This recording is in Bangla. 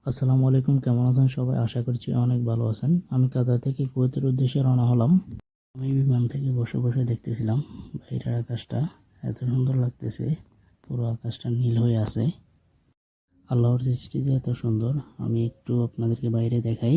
আসসালামু আলাইকুম, কেমন আছেন সবাই? আশা করছি অনেক ভালো আছেন। আমি কাতার থেকে কুয়েতের উদ্দেশ্যে রওনা হলাম। আমি বিমান থেকে বসে বসে দেখতেছিলাম বাইরের আকাশটা এত সুন্দর লাগতেছে। পুরো আকাশটা নীল হয়ে আছে। আল্লাহর সৃষ্টি যে এত সুন্দর, আমি একটু আপনাদেরকে বাইরে দেখাই।